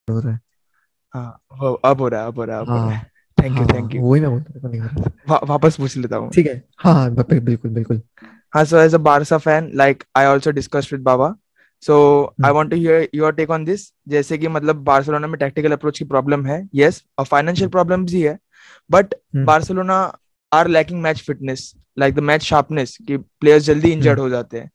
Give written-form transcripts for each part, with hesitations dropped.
हो रहा है। हाँ, अब हो रहा है, अब हो रहा है, अब हो रहा है। हाँ थैंक यू, हाँ, थैंक यू। वही मैं बोलता हूँ, नहीं हो रहा था। वापस पूछ लेता हूँ। ठीक है, हाँ हाँ, बिल्कुल बिल्कुल। हाँ, so as a Barca fan, like I also discussed with Baba. So I hmm want to hear your take on this. जैसे कि मतलब बार्सिलोना में टेक्निकल अप्रोच की प्रॉब्लम है, यस, और फाइनेंशियल हम्म प्रॉब्लम भी है, but hmm Barcelona are lacking match fitness, like the match sharpness, कि प्लेयर्स जल्दी इंजर्ड हम्म हो जाते हैं।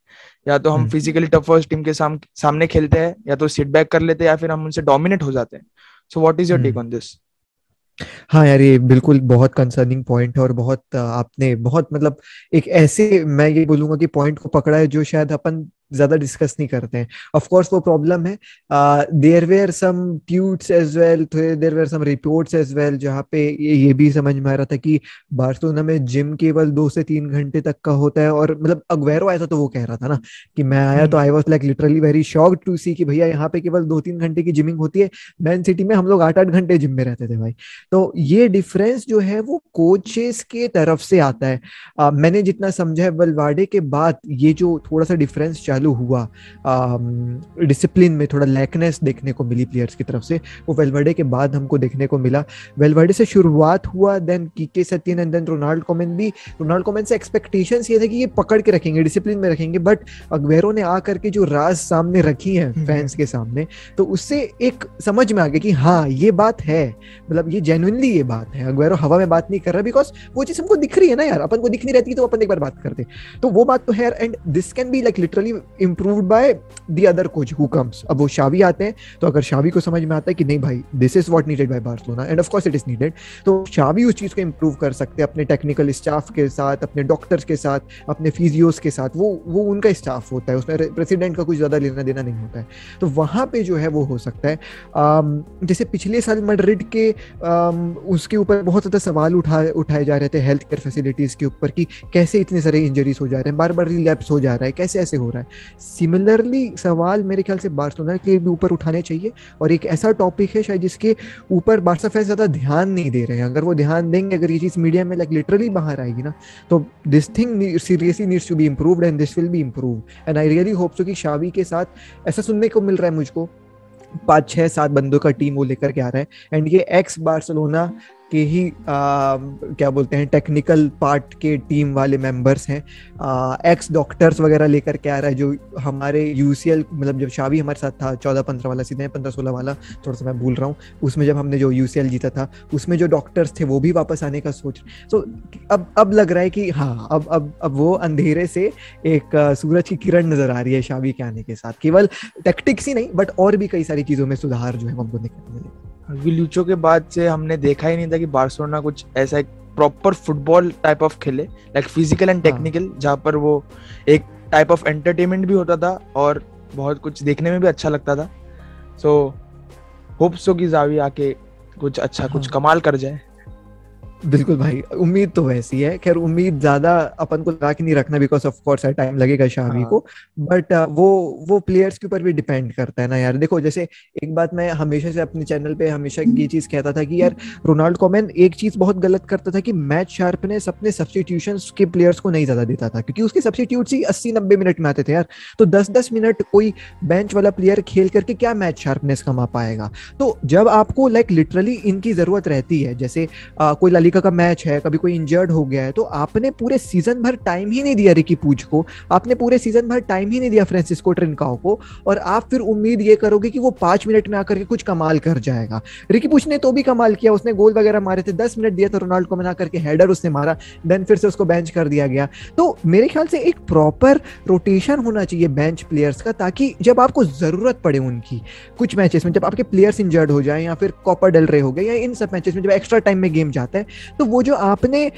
या तो हम हम्म फिजिकली टफेस्ट टीम के सामने खेलते हैं, या तो सिट बैक कर लेते हैं, या फिर हम उनसे डोमिनेट हो जाते हैं। So what is your take hmm. On this? हाँ यार, ये बिल्कुल बहुत कंसर्निंग पॉइंट है, और बहुत आपने बहुत मतलब एक ऐसे, मैं ये बोलूंगा कि पॉइंट को पकड़ा है जो शायद अपन ज्यादा डिस्कस नहीं करते हैं। ऑफ कोर्स वो प्रॉब्लम है। There were some tweets as well, there were some reports as well, जहाँ पे ये भी समझ में आ रहा था कि बार्सिलोना में जिम केवल 2 से 3 घंटे तक का होता है। और मतलब अग्वेरो आया था तो वो कह रहा था ना कि मैं आया तो I was like literally very shocked to see कि भैया यहाँ पे केवल 2-3 घंटे की जिमिंग होती है। मैन सिटी में हम लोग 8-8 घंटे जिम में रहते थे भाई। तो ये डिफरेंस जो है वो कोचेस के तरफ से आता है। मैंने जितना समझा है, वलवाडे के बाद ये जो थोड़ा सा डिफरेंस चालू हुआ, डिसिप्लिन में थोड़ा लैकनेस देखने को मिली प्लेयर्स की तरफ से, वो वेलवर्डे के बाद हमको देखने को मिला। वेलवर्डे से शुरुआत हुआ, then Quique Setien, and then Ronald Koeman भी। रोनाल्ड कोमेन से एक्सपेक्टेशंस ये थे कि ये पकड़ के रखेंगे, डिसिप्लिन में रखेंगे, बट अग्वेरो ने आकर के जो राज सामने रखी है फैंस के सामने, तो उससे एक समझ में आ गया कि हाँ ये बात है। मतलब ये जेन्युइनली ये बात है, अग्वेरो हवा में बात नहीं कर रहा, बिकॉज वो चीज हमको दिख रही है ना यार, अपन को दिख नहीं रहती तो अपन एक बार बात करते। तो वो बात तो है, and this can be like literally improved by the other coach who comes. अब वो शावी आते हैं, तो अगर शावी को समझ में आता है कि नहीं भाई, this is what needed bye Barcelona, end of course it is needed, तो शावी उस चीज को इम्प्रूव कर सकते हैं अपने टेक्निकल स्टाफ के साथ, अपने डॉक्टर्स के साथ, अपने फिजियोस के साथ। वो उनका स्टाफ होता है, उसमें प्रेसिडेंट का कुछ ज्यादा लेना देना नहीं होता है। तो वहां पे जो है वो हो सकता है। जैसे पिछले साल मैड्रिड के उसके ऊपर बहुत ज़्यादा सवाल उठाए जा रहे थे हेल्थ केयर फैसिलिटीज़ के ऊपर, कि कैसे इतने सारे इंजरीज हो जा रहे हैं, बार बार रिलैप्स हो जा रहा है, कैसे ऐसे हो रहा है। सिमिलरली सवाल मेरे ख्याल से बार्सिलोना के भी ऊपर उठाने चाहिए। और एक ऐसा टॉपिक है शायद जिसके ऊपर बार्सा फैंस ज़्यादा ध्यान नहीं दे रहे हैं। अगर वो ध्यान देंगे, अगर ये चीज़ मीडिया में लाइक लिटरली बाहर आएगी ना, तो this thing seriously needs to be improved, and this will be improve. And I really hope so कि शावी के साथ ऐसा सुनने को मिल रहा है मुझको, 5 6 7 बंदों का टीम वो लेकर के आ रहा है। एंड ये एक्स बार्सिलोना के ही क्या बोलते हैं, टेक्निकल पार्ट के टीम वाले मेंबर्स हैं। एक्स डॉक्टर्स वगैरह लेकर के आ रहा है, जो हमारे यूसीएल, मतलब जब शावी हमारे साथ था 14-15 वाला सीजन, 15-16 वाला, थोड़ा सा मैं भूल रहा हूँ, उसमें जब हमने जो यूसीएल जीता था, उसमें जो डॉक्टर्स थे वो भी वापस आने का सोच। सो अब लग रहा है कि हाँ, अब वो अंधेरे से एक सूरज की किरण नजर आ रही है शावी के आने के साथ। केवल टैक्टिक्स ही नहीं, बट और भी कई सारी चीजों में सुधार जो है हमको देखने को मिलेगा। लूचो के बाद से हमने देखा ही नहीं था कि बार्सिलोना कुछ ऐसा एक प्रॉपर फुटबॉल टाइप ऑफ खेले, लाइक फिजिकल एंड हाँ टेक्निकल, जहाँ पर वो एक टाइप ऑफ एंटरटेनमेंट भी होता था और बहुत कुछ देखने में भी अच्छा लगता था। सो होप सो कि जावी आके कुछ अच्छा, कुछ हाँ, कमाल कर जाए। बिल्कुल भाई, उम्मीद तो वैसी है। खैर उम्मीद ज्यादा अपन को लगा के नहीं रखना, बिकॉज ऑफ कोर्स टाइम लगेगा शावी हाँ। को। बट वो प्लेयर्स के ऊपर भी डिपेंड करता है ना यार। देखो जैसे एक बात मैं हमेशा से अपने चैनल पे हमेशा ये चीज कहता था कि यार, रोनाल्ड कोमैन एक चीज बहुत गलत करता था कि मैच शार्पनेस अपने सब्स्टिट्यूशंस के प्लेयर्स को नहीं ज्यादा देता था, क्योंकि उसके सब्स्टिट्यूट्स ही 80-90 मिनट में आते थे यार। तो 10-10 मिनट कोई बेंच वाला प्लेयर खेल करके क्या मैच शार्पनेस कमा पाएगा। तो जब आपको लाइक लिटरली इनकी जरूरत रहती है, जैसे कोई लालिगा का मैच है, कभी कोई इंजर्ड हो गया है, तो आपने पूरे सीजन भर टाइम ही नहीं दिया रिकी पूछ को, आपने पूरे सीजन भर टाइम ही नहीं दिया फ्रांसिस्को ट्रिंकाओ को, और आप फिर उम्मीद ये करोगे कि वो 5 मिनट में आकर के कुछ कमाल कर जाएगा। रिकी पूछ ने तो भी कमाल किया, उसने गोल वगैरह मारे थे, 10 मिनट दिया था रोनाल्डो को, मना करके हेडर उसने मारा, देन फिर से उसको बेंच कर दिया गया। तो मेरे ख्याल से एक प्रॉपर रोटेशन होना चाहिए बेंच प्लेयर्स का, ताकि जब आपको जरूरत पड़े उनकी, कुछ मैचेस में जब आपके प्लेयर्स इंजर्ड हो जाए, या फिर कॉपर डेल रे हो गए, या इन सब मैचेस में जब एक्स्ट्रा टाइम में गेम जाता है, तो वो जो आपने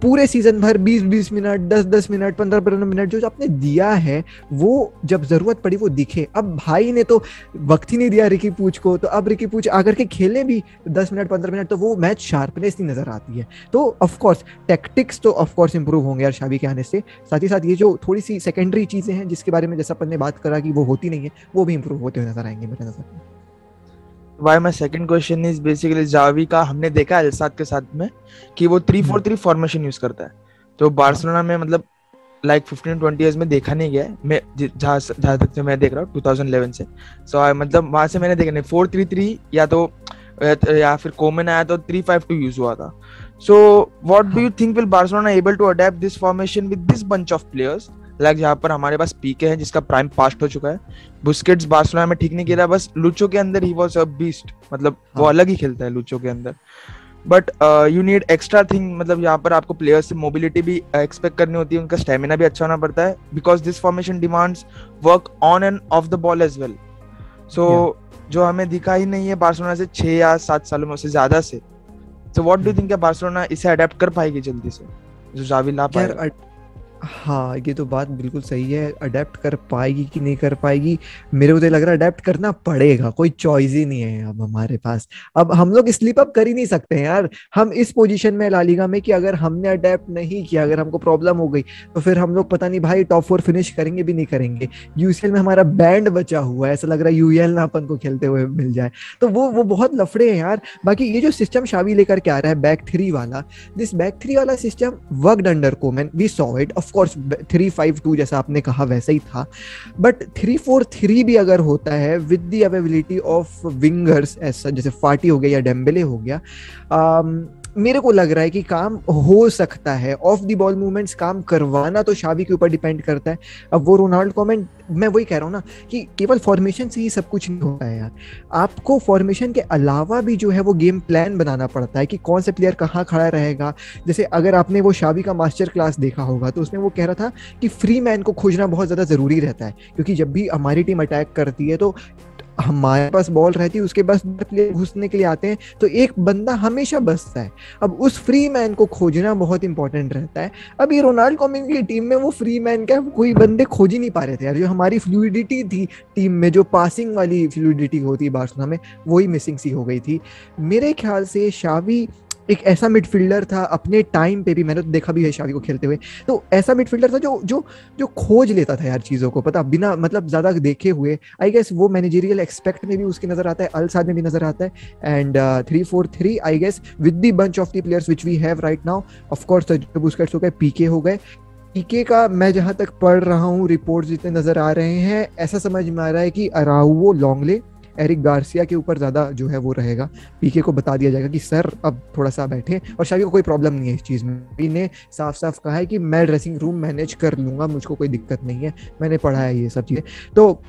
पूरे सीजन भर 20-20 मिनट, 10-10 मिनट, 15-15 मिनट जो आपने दिया है, वो जब जरूरत पड़ी वो दिखे। अब भाई ने तो वक्त ही नहीं दिया रिकी पूछ को, तो अब रिकी पूछ आकर के खेले भी 10 मिनट 15 मिनट, तो वो मैच शार्पनेस नहीं नजर आती है। तो ऑफकोर्स टैक्टिक्स तो ऑफकोर्स इंप्रूव होंगे यार शावी के आने से, साथ ही साथ ये जो थोड़ी सी सेकेंडरी चीजें हैं जिसके बारे में जैसा अपन ने बात करा कि वो होती नहीं है, वो भी इंप्रूव होते हुए नजर आएंगे मेरे नजर में। Why my second question is basically Xavi का हमने देखा है एलसाद के साथ में कि वो 3-4-3 फॉर्मेशन यूज करता है। तो हाँ बार्सिलोना में मतलब लाइक 15-20 ईयर्स में देखा नहीं गया है, मैं जहाँ तक से मैं देख रहा हूँ 2011 से। सो मतलब वहां से मैंने देखा नहीं, 4-3-3 या फिर कोमन आया तो 3-5-2 यूज हुआ था। So what do you think will Barcelona able to adapt this formation with this bunch of players, like जहाँ पर हमारे पास पीके है जिसका प्राइम पास्ट हो चुका है, बुस्केट्स बार्सिलोना में ठीक नहीं खेला, बस लुचो के अंदर ही वाज अ बीस्ट, मतलब वो अलग ही खेलता है लुचो के अंदर, but you need extra thing, मतलब यहाँ पर आपको प्लेयर्स से मोबिलिटी भी एक्सपेक्ट करनी होती है, उनका स्टेमिना भी अच्छा होना पड़ता है, because this formation demands work on and off the ball as well. So जो हमें दिखा ही नहीं है बार्सिलोना से 6 या 7 सालों में, उससे ज्यादा से। सो what do you think Barcelona इसे अडेप्ट कर पाएगी जल्दी से, जो जावी ला पाएगा? हाँ, ये तो बात बिल्कुल सही है। अडेप्ट कर पाएगी कि नहीं कर पाएगी, मेरे को तो लग रहा है अडेप्ट करना पड़ेगा, कोई चॉइस ही नहीं है अब हमारे पास। अब हम लोग स्लिप अप कर ही नहीं सकते हैं यार। हम इस पोजीशन में ला लीगा में कि अगर हमने अडेप्ट नहीं किया, अगर हमको प्रॉब्लम हो गई, तो फिर हम लोग पता नहीं भाई टॉप 4 फिनिश करेंगे भी नहीं करेंगे। यूसीएल में हमारा बैंड बचा हुआ है, ऐसा लग रहा है यूएल ना अपन को खेलते हुए मिल जाए, तो वो बहुत लफड़े हैं यार। बाकी ये जो सिस्टम शावी लेकर के आ रहा है बैक 3 वाला, दिस बैक 3 वाला system worked under Koeman, we saw it. Of course 3-5-2 जैसा आपने कहा वैसा ही था, बट 3-4-3 भी अगर होता है with the availability of wingers ऐसा, जैसे फाटी हो गया या डेम्बेले हो गया, मेरे को लग रहा है कि काम हो सकता है। ऑफ द बॉल मूवमेंट्स काम करवाना तो शावी के ऊपर डिपेंड करता है। अब वो रोनाल्डो कमेंट, मैं वही कह रहा हूँ ना कि केवल फॉर्मेशन से ही सब कुछ नहीं होता है यार, आपको फॉर्मेशन के अलावा भी जो है वो गेम प्लान बनाना पड़ता है कि कौन से प्लेयर कहाँ खड़ा रहेगा। जैसे अगर आपने वो शावी का मास्टर क्लास देखा होगा तो उसमें वो कह रहा था कि फ्री मैन को खोजना बहुत ज़्यादा ज़रूरी रहता है, क्योंकि जब भी हमारी टीम अटैक करती है तो हमारे पास बॉल रहती है, उसके पास प्लेयर घुसने के लिए आते हैं, तो एक बंदा हमेशा बचता है। अब उस फ्री मैन को खोजना बहुत इंपॉर्टेंट रहता है। अब ये रोनाल्डो कॉमेन की टीम में वो फ्री मैन का कोई बंदे खोज ही नहीं पा रहे थे यार। जो हमारी फ्लूइडिटी थी टीम में, जो पासिंग वाली फ्लूइडिटी होती है बार्सिलोना में, वही मिसिंग सी हो गई थी मेरे ख्याल से। शावी एक ऐसा मिडफील्डर था अपने टाइम पे भी, मैंने तो देखा भी है शावी को खेलते हुए, तो ऐसा मिडफील्डर था जो जो जो खोज लेता था यार चीज़ों को, पता बिना मतलब ज़्यादा देखे हुए। आई गेस वो मैनेजरियल एक्सपेक्ट में भी उसकी नज़र आता है, अल साद में भी नज़र आता है। And 3-4-3 I guess with the bunch of the players which we have right now, of course Busquets हो गए, पीके हो गए। पीके का मैं जहाँ तक पढ़ रहा हूँ, रिपोर्ट्स जितने नज़र आ रहे हैं, ऐसा समझ में आ रहा है कि अराउवो, लॉन्गले, एरिक गार्सिया के ऊपर ज्यादा जो है वो रहेगा। पीके को बता दिया जाएगा कि सर अब थोड़ा सा बैठे, और शावी को कोई प्रॉब्लम नहीं है इस चीज में। पी ने साफ साफ कहा है कि मैं ड्रेसिंग रूम मैनेज कर लूंगा, मुझको कोई दिक्कत नहीं है, मैंने पढ़ा है ये सब चीजें। तो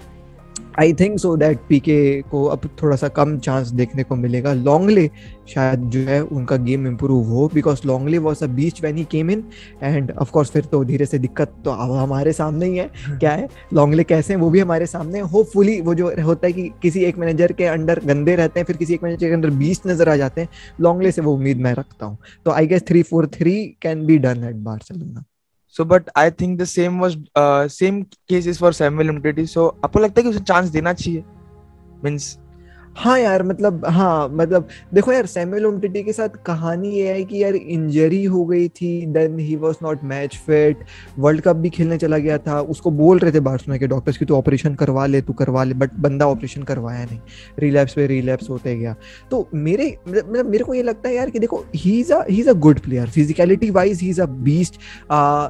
आई थिंक सो दैट पीके को अब थोड़ा सा कम चांस देखने को मिलेगा। लॉन्गले शायद जो है उनका गेम इंप्रूव हो, because लॉन्गले was a beast when he came in, end of course फिर तो धीरे से दिक्कत तो अब हमारे सामने ही है। क्या है लॉन्गले कैसे हैं वो भी हमारे सामने। होपफुली वो जो होता है कि किसी एक मैनेजर के अंडर गंदे रहते हैं, फिर किसी एक मैनेजर के अंदर 20 नजर आ जाते हैं, लॉन्गले से वो उम्मीद मैं रखता हूँ। तो I guess 3-4-3 can be done at Barcelona. So, but I think the same case is for Samuel Umtiti. So, आपको लगता है कि उसे चांस देना चाहिए? Means हाँ यार, मतलब देखो यार, सैमुअल उमटीटी के साथ कहानी ये है कि यार इंजरी हो गई थी, then he was not match fit, world cup भी खेलने चला गया था, उसको बोल रहे थे बार्सिलोना के डॉक्टर्स की तू ऑपरेशन करवा ले, बट बंदा ऑपरेशन करवाया नहीं, रिलैप्स पे रिलैप्स होते गया। तो मेरे को ये लगता है यार कि देखो he is a good player, physicality wise he is a beast.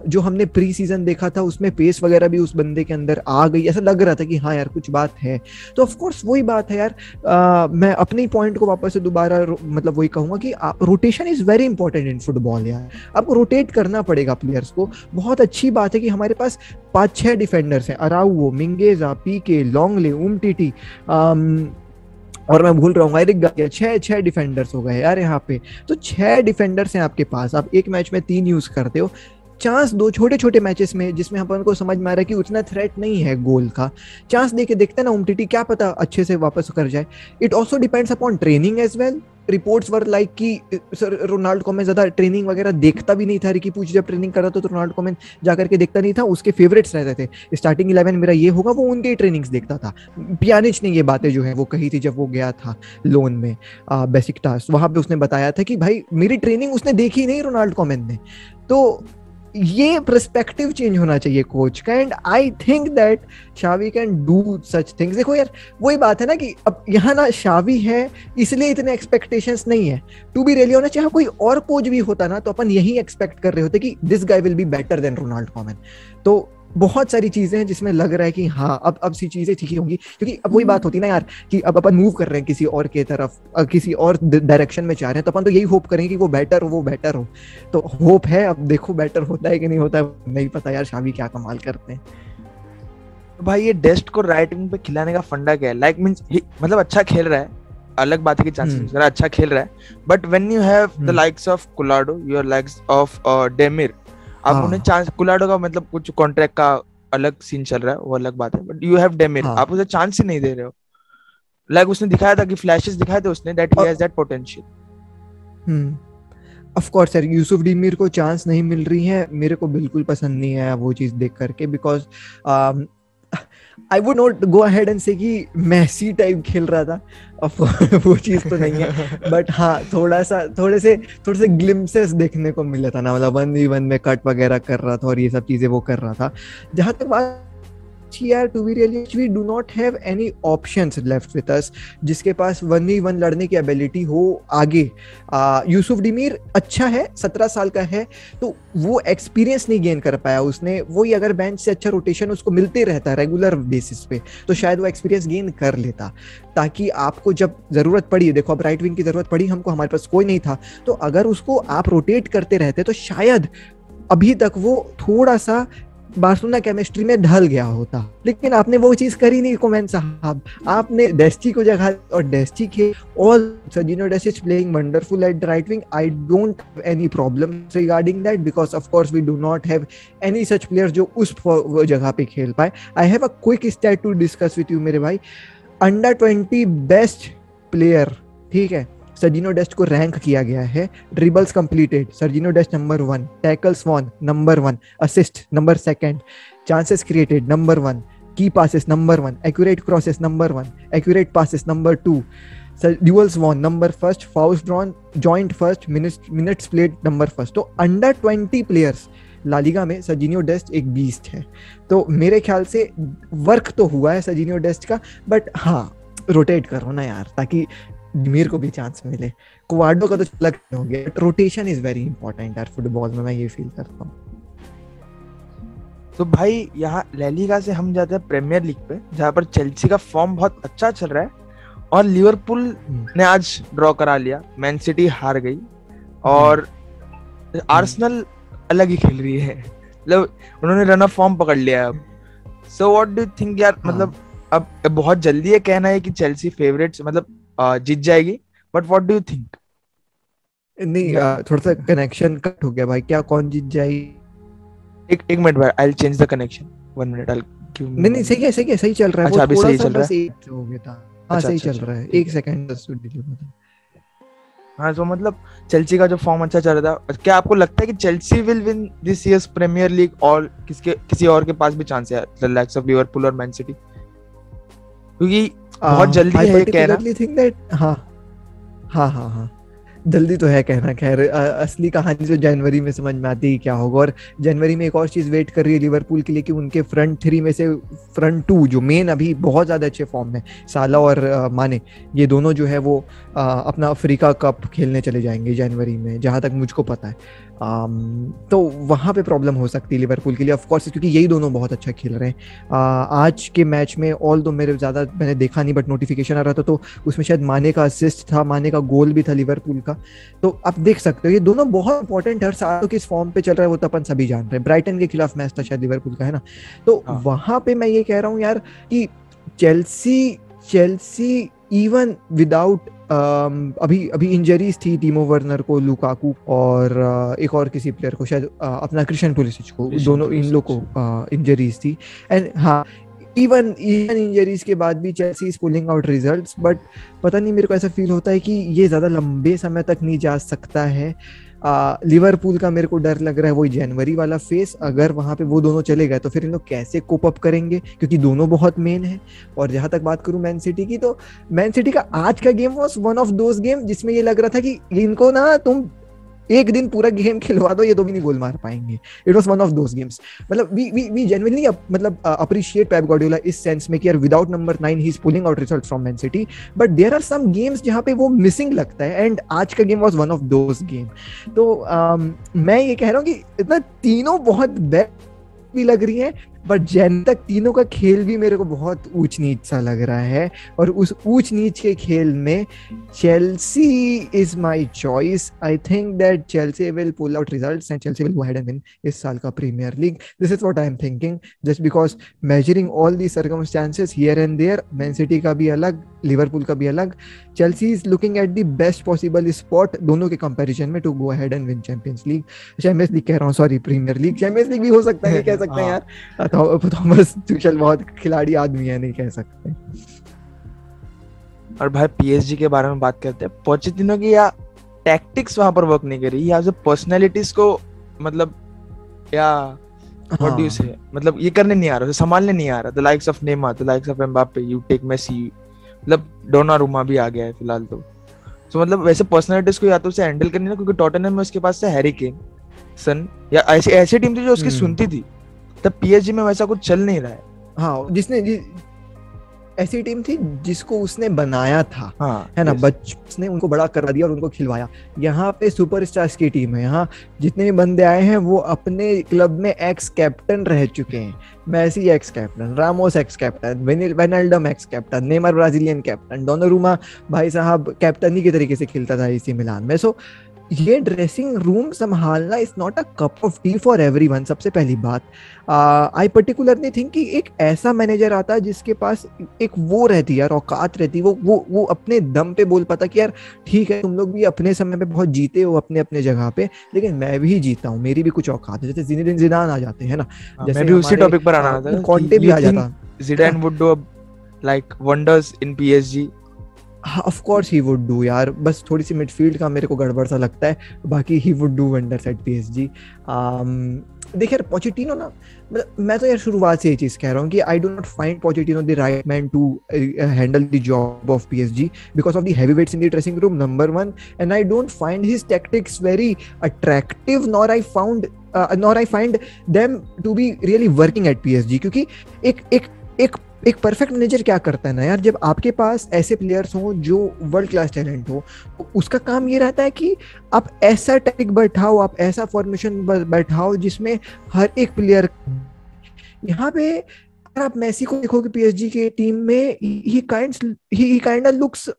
जो हमने प्री सीजन देखा था उसमें पेस वगैरह भी उस बंदे के अंदर आ गई, ऐसा लग रहा था कि हाँ यार कुछ बात है। तो ऑफकोर्स वही बात है यार, मैं अपने पॉइंट को वापस से दोबारा मतलब वही कहूंगा कि rotation is very important in football यार। आपको रोटेट करना पड़ेगा प्लेयर्स को। बहुत अच्छी बात है कि हमारे पास 5-6 डिफेंडर्स हैं, अराउवो, मिंगेजा, पीके, लॉन्गले, उमटीटी, और मैं भूल रहा हूँ एरिक गार्सिया, 6 डिफेंडर्स हो गए यार यहाँ पे। तो 6 डिफेंडर्स हैं आपके पास, आप एक मैच में 3 यूज करते हो। चांस दो छोटे छोटे मैचेस में जिसमें अपन को समझ में आ रहा है कि उतना थ्रेट नहीं है गोल का, चांस देके देखते हैं ना उमटीटी, क्या पता अच्छे से वापस कर जाए। It also depends upon training as well. Reports were like कि सर रोनाल्डो कोमेन ज्यादा ट्रेनिंग वगैरह देखता भी नहीं था। रिकी पूछ जब ट्रेनिंग कर रहा था तो रोनाल्डो कोमेन जाकर के देखता नहीं था, उसके फेवरेट्स रहते थे, स्टार्टिंग 11 मेरा ये होगा, वो उनके ट्रेनिंग्स देखता था। पियानिच ने ये बातें जो है वो कही थी जब वो गया था लोन में बेसिकटास, वहां पे उसने बताया था कि भाई मेरी ट्रेनिंग उसने देखी नहीं रोनाल्डो कोमेन ने। तो ये पर्सपेक्टिव चेंज होना चाहिए कोच का, and I think that शावी can do such things. देखो यार, वही बात है ना कि अब यहाँ ना शावी है इसलिए इतने एक्सपेक्टेशंस नहीं है। टू बी रियली ऑनेस्ट, चाहे कोई और कोच भी होता ना तो अपन यही एक्सपेक्ट कर रहे होते कि this guy will be better than Ronald Koeman. तो बहुत सारी चीजें हैं जिसमें लग रहा है कि हाँ अब सी चीजें ठीक ही होंगी, क्योंकि अब वही बात होती है ना यार कि अब अपन मूव कर रहे हैं किसी और के तरफ, किसी और डायरेक्शन में चाह रहे हैं, तो अपन तो यही होप करेंगे कि वो बेटर हो। तो होप है, अब देखो बेटर होता है कि नहीं होता है नहीं पता यार, शावी क्या कमाल करते हैं। तो भाई ये डेस्ट को राइट विंग पे खिलाने का फंडा क्या है? लाइक मींस मतलब अच्छा खेल रहा है, अलग बात है कि चांसेस अच्छा खेल रहा है, but when you have the likes of Collado, your likes of Demir, आप उन्हें चांस, कुलाडो का मतलब कुछ कॉन्ट्रैक्ट का अलग सीन चल रहा है, वो अलग बात है, बट यू हैव डेमिर, आप उसे चांस ही नहीं दे रहे हो। लाइक उसने दिखाया था कि फ्लैशेस दिखाए थे उसने that he has that potential. Of course sir, Yusuf Demir को चांस नहीं मिल रही है, मेरे को बिल्कुल पसंद नहीं आया वो चीज देख करके, because I would not go ahead and से कि मैसी टाइप खेल रहा था, वो चीज तो नहीं है, बट हाँ थोड़े से ग्लिम्सेस देखने को मिला था ना, मतलब 1v1 में कट वगैरह कर रहा था और ये सब चीजें वो कर रहा था। जहां तक बात यार, to be really we do not have any options left with us जिसके पास 1v1 लड़ने की एबिलिटी हो आगे। यूसुफ डीमिर अच्छा है, 17 साल का है, तो वो एक्सपीरियंस नहीं गेन कर पाया उसने। वही अगर बेंच से अच्छा रोटेशन उसको मिलते रहता रेगुलर बेसिस पे तो शायद वो एक्सपीरियंस गेन कर लेता, ताकि आपको जब जरूरत पड़ी, देखो अब राइट विंग की जरूरत पड़ी हमको, हमारे पास कोई नहीं था, तो अगर उसको आप रोटेट करते रहते तो शायद अभी तक वो थोड़ा सा बार्सिलोना केमिस्ट्री में ढल गया होता। लेकिन आपने वो चीज करी नहीं कोमैन साहब, आपने डेस्टी को जगह, और डेस्टी के ऑल Sergiño Dest is playing wonderful at the right wing. I don't have any problem regarding that, because of course we do not have any such player जो उस जगह पे खेल पाए। I have a quick stat to discuss with you मेरे भाई। Under 20 best player, ठीक है, सर्जिनो डेस्ट को रैंक किया गया है। Dribbles completed, Sergiño Dest number 1, tackles won number 1, assist number 2, chances created number 1, key passes number 1, accurate crosses number 1, accurate passes number 2, duels won number 1, fouls drawn joint 1, minutes played number 1। तो under 20 players La Liga में सर्जिनो डेस्ट एक beast है। तो मेरे ख्याल से work तो हुआ है सर्जिनो डेस्ट का, बट हाँ रोटेट करो ना यार, ताकि डीमिर को भी चांस मिले। क्वाडो का तो अलग हो गया, रोटेशन इज वेरी इंपॉर्टेंट यार फुटबॉल में, मैं ये फील करता हूँ। तो भाई यहाँ ला लीगा से हम जाते हैं प्रीमियर लीग पे, जहाँ पर चेल्सी का फॉर्म बहुत अच्छा चल रहा है और लिवरपूल ने आज ड्रॉ करा लिया, मैन सिटी हार गई और आर्सेनल अलग ही खेल रही है, मतलब उन्होंने रन ऑफ फॉर्म पकड़ लिया है अब। सो व्हाट डू यू थिंक यार, मतलब अब बहुत जल्दी है कहना है कि चेल्सी फेवरेट्स मतलब जीत जाएगी, but what do you think? नहीं थोड़ा सा कनेक्शन कट हो गया भाई, क्या कौन जीत जाएगी? एक मिनट भाई, I will change the connection, 1 minute. नहीं सही है सही चल रहा है। अच्छा अभी सही चल रहा है, हो गया था। हाँ सही चल रहा है, 1 सेकंड बस डिले होता। हाँ तो मतलब चेल्सी का जो फॉर्म अच्छा चल रहा था, क्या आपको लगता है कि Chelsea will win this year's Premier League और किसी और के पास भी चांस है, द लाइक्स ऑफ लिवरपूल और मैन सिटी? क्योंकि बहुत जल्दी है कहना। think that, हाँ जल्दी तो है कहना। खैर असली कहानी जो जनवरी में समझ में आती है क्या होगा। और जनवरी में एक और चीज वेट कर रही है लिवरपूल के लिए कि उनके फ्रंट 3 में से फ्रंट 2 जो मेन अभी बहुत ज्यादा अच्छे फॉर्म में, साला और माने, ये दोनों जो है वो अपना अफ्रीका कप खेलने चले जाएंगे जनवरी में, जहां तक मुझको पता है। तो वहां पे प्रॉब्लम हो सकती है लिवरपूल के लिए ऑफ कोर्स, क्योंकि यही दोनों बहुत अच्छा खेल रहे हैं। आज के मैच में ऑल दो मैंने देखा नहीं, बट नोटिफिकेशन आ रहा था तो उसमें शायद माने का असिस्ट था, माने का गोल भी था लिवरपूल का। तो आप देख सकते हो ये दोनों बहुत इंपॉर्टेंट, हर साल किस फॉर्म पे चल रहा है वो तो अपन सभी जान रहे हैं। ब्राइटन के खिलाफ मैच था शायद लिवरपूल का, है ना? तो वहां पे मैं ये कह रहा हूँ यार कि चेल्सी इवन विदाउट अभी इंजरीज थी, टीमो वर्नर को, लुकाकू और एक और किसी प्लेयर को, शायद अपना क्रिश्चियन पुलिसिच को, दोनों इन लोग को इंजरीज थी। एंड हाँ इवन इंजरीज के बाद भी Chelsea is pulling out results, but पता नहीं मेरे को ऐसा फील होता है कि ये ज्यादा लंबे समय तक नहीं जा सकता है। लिवरपूल का मेरे को डर लग रहा है वही जनवरी वाला फेस, अगर वहां पे वो दोनों चले गए तो फिर इन लोग कैसे कोप अप करेंगे, क्योंकि दोनों बहुत मेन है। और जहां तक बात करूं मैन सिटी की, तो मैन सिटी का आज का game was one of those game जिसमें ये लग रहा था कि इनको ना तुम एक दिन पूरा गेम खिलवा दो, ये तो भी नहीं गोल मार पाएंगे. It was one of those games. मतलब वी जेन्युइनली मतलब अप्रिशिएट पेप गार्डियोला इस सेंस में कि यार without number 9 he is pulling out results from Man City, but there are some games जहां पे वो मिसिंग लगता है, एंड आज का game was one of those game. तो मैं ये कह रहा हूँ कि इतना तीनों बहुत बेस्ट भी लग रही हैं, बट जैन तक तीनों का खेल भी मेरे को बहुत ऊंच नीच सा लग रहा है. और उस ऊंच नीच के खेल में Chelsea is my choice. I think that Chelsea will pull out results and Chelsea will go ahead and win इस साल का Premier League. This is what I am thinking, just because measuring all the circumstances here and there. Man City का भी अलग, Liverpool का भी अलग. Chelsea is looking at the best possible spot दोनों के कंपैरिजन में to go ahead and win champions league. Champions League कह रहा हूँ, sorry Premier League. Champions League भी हो सकता है, नहीं कह सकते यार. थॉमस तुशल बहुत खिलाड़ी आदमी है, नहीं कह सकते. और भाई पीएसजी के बारे में बात करते हैं. पोचेटिनो की या टैक्टिक्स वहां पर वर्क नहीं कर रही, या जो पर्सनालिटीज को मतलब या व्हाट डू यू से, मतलब ये करने नहीं आ रहा, संभालने नहीं आ रहा. The likes of Neymar, the likes of Mbappe, you take Messi, मतलब डोनारुमा भी आ गया है फिलहाल. तो मतलब वैसे पर्सनालिटीज को या तो उसे हैंडल करनी ना, क्योंकि टॉटनहम में उसके पास से हैरी केन, सन या ऐसे टीम थी जो उसकी सुनती थी. तब पीएसजी में वैसा कुछ चल नहीं रहा है. हाँ, ऐसी टीम थी जिसको उसने बनाया था. हाँ, है ना, बच्चों ने उनको बड़ा करा दिया और उनको खिलवाया. यहाँ पे सुपरस्टार्स की टीम है. यहाँ जितने भी बंदे आए हैं वो अपने क्लब में एक्स कैप्टन रह चुके हैं. Messi ex captain, Ramos ex captain, Wijnaldum ex captain, Neymar Brazilian captain, Donnarumma भाई साहब कैप्टन ही के तरीके से खेलता था एसी मिलान में. सो ये ड्रेसिंग रूम संभालना is not a cup of T for everyone. सबसे पहली बात, आई पर्टिकुलरली थिंक कि एक ऐसा मैनेजर आता है जिसके पास एक वो रहती है यार, औकात रहती है, वो अपने दम पे बोल पाता कि यार ठीक है, तुम लोग भी अपने समय पे बहुत जीते हो अपने अपने जगह पे, लेकिन मैं भी जीता हूँ, मेरी भी कुछ औकात है. जैसे ज़िनेदिन ज़िदान आ जाते हैं ना, जैसे मैं भी उसी टॉपिक पर आना था. कॉन्टे भी आ जाता. Zidane would do like wonders in PSG. Of course he would do यार, बस थोड़ी सी मिडफील्ड का मेरे को गड़बड़ सा लगता है, बाकी he would do wonders at PSG. देखिए पोचेटिनो ना, मतलब मैं तो यार शुरुआत से ये चीज कह रहा हूँ कि I do not find Pochettino the right man to handle the job of PSG because of the heavyweights in the dressing room, number one. And I don't find his tactics very attractive, nor I find them to be really working at PSG. क्योंकि एक perfect manager क्या करता है ना यार, जब आपके पास ऐसे प्लेयर्स हो जो वर्ल्ड क्लास टैलेंट हो, उसका काम ये रहता है कि आप ऐसा टैक्टिक बैठाओ, आप ऐसा फॉर्मेशन बैठाओ जिसमें हर एक प्लेयर. यहाँ पे अगर आप मेसी को देखोगे पीएसजी के टीम में, he kind of looks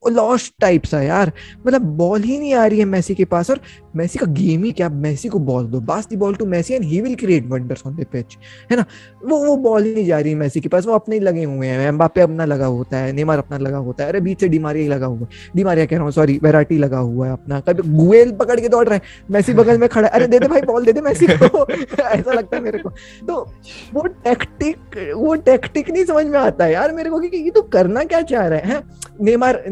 lost type सा यार. मतलब बॉल ही नहीं आ रही है मेसी के पास, और मेसी का गेम ही क्या, मेसी को बॉल दो, pass the ball to Messi and he will create wonders on the pitch. है ना, वो बॉल ही नहीं जा रही है मेसी के पास. वो अपने ही लगे हुए हैं, एम्बापे अपना लगा होता है, नेमार अपना लगा होता है, अरे बीच से डिमारिया लगा हुआ है, डिमारिया कह रहा हूँ सॉरी, वेराटी लगा हुआ है अपना, कभी गुएल पकड़ के दौड़ रहा है, मेसी बगल में खड़ा है, अरे दे दे भाई बॉल दे दे मेसी को. ऐसा लगता है मेरे को. तो वो टैक्टिक नहीं समझ में आता है यार मेरे को कि ये तो करना क्या चाह रहे हैं. नेमार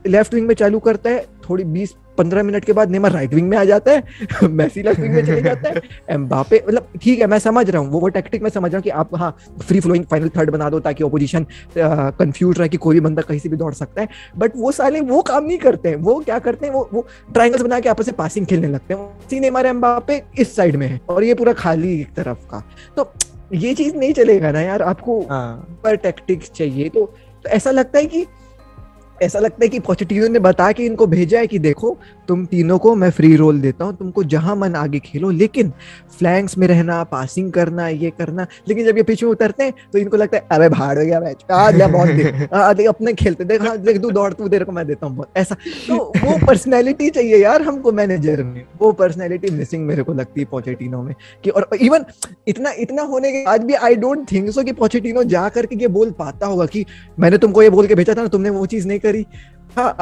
लेफ्ट विंग में चालू करता है, थोड़ी 20-15 मिनट के बाद नेमार राइट विंग में आ जाता है, मेसी लेफ्ट विंग में चले जाता है, एम्बापे, मतलब ठीक है मैं समझ रहा हूँ वो टैक्टिक मैं समझ रहा हूँ कि आप हाँ फ्री फ्लोइंग फाइनल थर्ड बना दो ताकि ओपोजिशन कंफ्यूज रहे कि कोई भी बंदा कहीं से भी दौड़ सकता है. बट वो साले वो काम नहीं करते हैं. वो क्या करते हैं, वो ट्रायंगल्स बना के आपस में पासिंग खेलने लगते हैं. नेमार एम्बापे इस साइड में है और ये पूरा खाली एक तरफ का. तो ये चीज नहीं चलेगा ना यार, आपको पर टैक्टिक्स चाहिए. तो ऐसा लगता है कि पोचेटिनो ने बता के इनको भेजा है कि देखो तुम तीनों को मैं फ्री रोल देता हूँ, तुमको जहां मन आगे खेलो, लेकिन फ्लैंक्स में रहना, पासिंग करना, ये करना. लेकिन जब ये पीछे उतरते हैं तो इनको लगता है अबे भाड़ हो गया मैच, बहुत अपने खेलते देख तू दौड़, तू तेरे को मैं देता हूँ बहुत, ऐसा. तो वो पर्सनैलिटी चाहिए यार हमको मैनेजर में, वो पर्सनैलिटी मिसिंग मेरे को लगती है पोचेटिनो में. कि और इवन इतना होने के बाद भी आई डोंट थिंक सो कि पोचेटिनो जा करके ये बोल पाता होगा कि मैंने तुमको ये बोल के भेजा था ना, तुमने वो चीज नहीं करी. हाँ